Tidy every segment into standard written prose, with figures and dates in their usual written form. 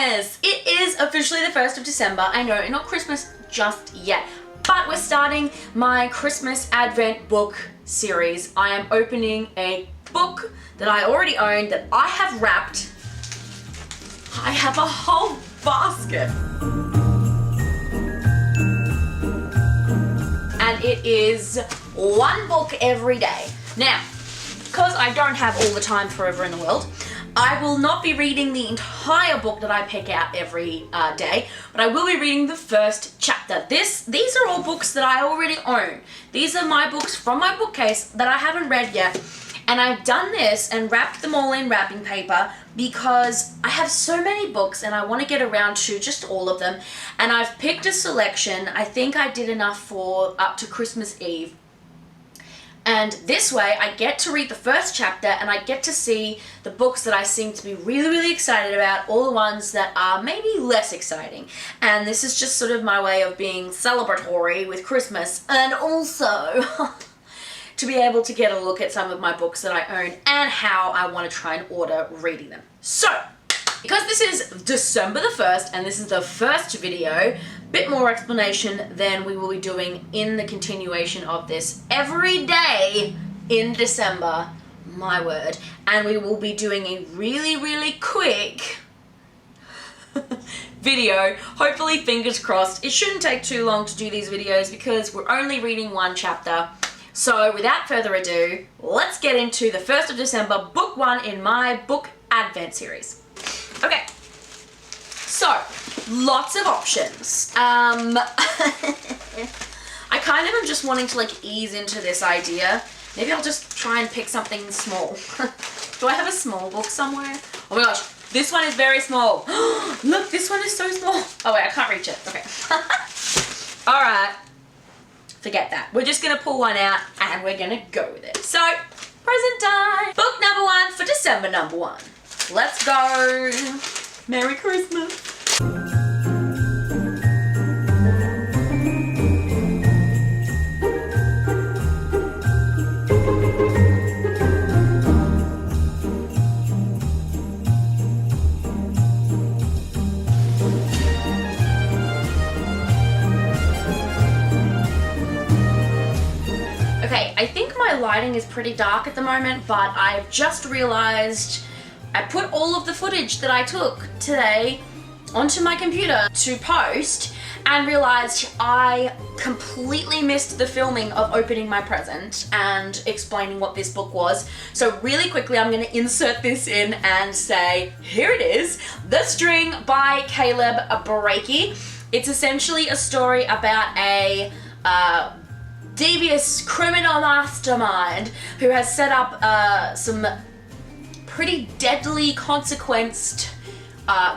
Christmas! It is officially the 1st of December. I know, not Christmas just yet, but we're starting my Christmas Advent book series. I am opening a book that I already own that I have wrapped. I have a whole basket. And it is one book every day. Now, because I don't have all the time forever in the world, I will not be reading the entire book that I pick out every day, but I will be reading the first chapter. These are all books that I already own. These are my books from my bookcase that I haven't read yet, and I've done this and wrapped them all in wrapping paper because I have so many books and I want to get around to just all of them, and I've picked a selection. I think I did enough for up to Christmas Eve. And this way, I get to read the first chapter and I get to see the books that I seem to be really, really excited about, all the ones that are maybe less exciting. And this is just sort of my way of being celebratory with Christmas, and also to be able to get a look at some of my books that I own and how I want to try and order reading them. So, because this is December the 1st and this is the first video, bit more explanation than we will be doing in the continuation of this every day in December, my word. And we will be doing a really, really quick video, hopefully fingers crossed. It shouldn't take too long to do these videos because we're only reading one chapter. So without further ado, let's get into the 1st of December, book 1 in my book Advent series. Okay, so lots of options. I kind of am just wanting to like ease into this idea. Maybe I'll just try and pick something small. Do I have a small book somewhere? Oh my gosh, this one is very small. Look, this one is so small. Oh wait, I can't reach it. Okay. All right, forget that. We're just gonna pull one out and we're gonna go with it. So, present time. Book number 1 for December number 1. Let's go. Merry Christmas. Okay, I think my lighting is pretty dark at the moment, but I've just realized I put all of the footage that I took today onto my computer to post and realized I completely missed the filming of opening my present and explaining what this book was. So really quickly, I'm gonna insert this in and say, here it is, The String by Caleb Breakey. It's essentially a story about a devious criminal mastermind who has set up some pretty deadly consequenced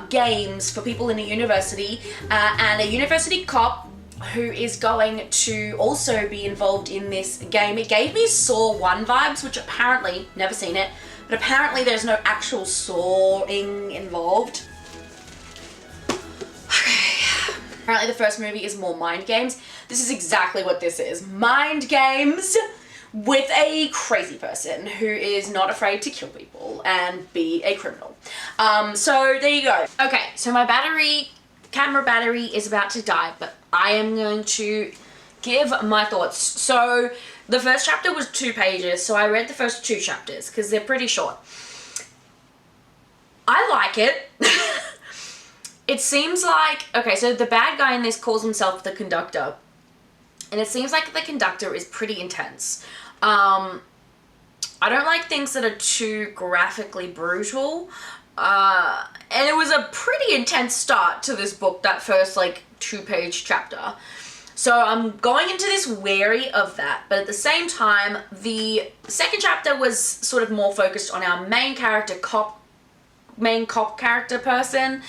games for people in a university, and a university cop who is going to also be involved in this game. It gave me Saw 1 vibes, which apparently, never seen it, but apparently there's no actual sawing involved. Okay. Apparently the first movie is more mind games. This is exactly what this is. Mind games with a crazy person who is not afraid to kill people and be a criminal. So there you go. Okay, so my camera battery is about to die, but I am going to give my thoughts. So the first chapter was 2 pages, so I read the first 2 chapters because they're pretty short. I like it. It seems like, okay, so the bad guy in this calls himself the conductor. And it seems like the conductor is pretty intense. I don't like things that are too graphically brutal. And it was a pretty intense start to this book, that first like 2-page chapter. So I'm going into this wary of that. But at the same time, the second chapter was sort of more focused on our main cop character person,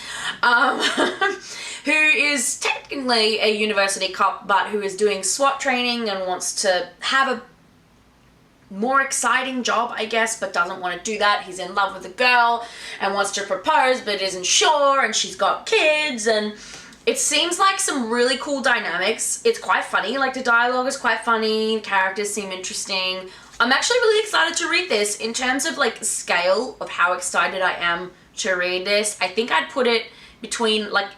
who is technically a university cop, but who is doing SWAT training and wants to have a more exciting job, I guess, but doesn't want to do that. He's in love with a girl and wants to propose, but isn't sure, and she's got kids, and it seems like some really cool dynamics. It's quite funny, like the dialogue is quite funny, characters seem interesting. I'm actually really excited to read this. In terms of like scale of how excited I am to read this, I think I'd put it between like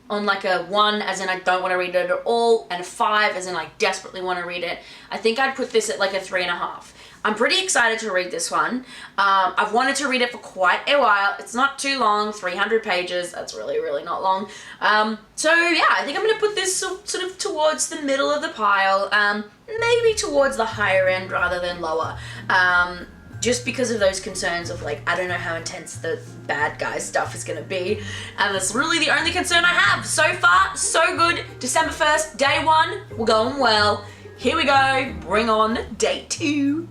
on like a 1 as in I don't want to read it at all, and a 5 as in I desperately want to read it. I think I'd put this at like a 3.5. I'm pretty excited to read this one. I've wanted to read it for quite a while. It's not too long, 300 pages. That's really, really not long. So yeah, I think I'm going to put this sort of towards the middle of the pile, maybe towards the higher end rather than lower. Just because of those concerns of like, I don't know how intense the bad guy stuff is gonna be. And that's really the only concern I have. So far, so good. December 1st, day 1, we're going well. Here we go, bring on day 2.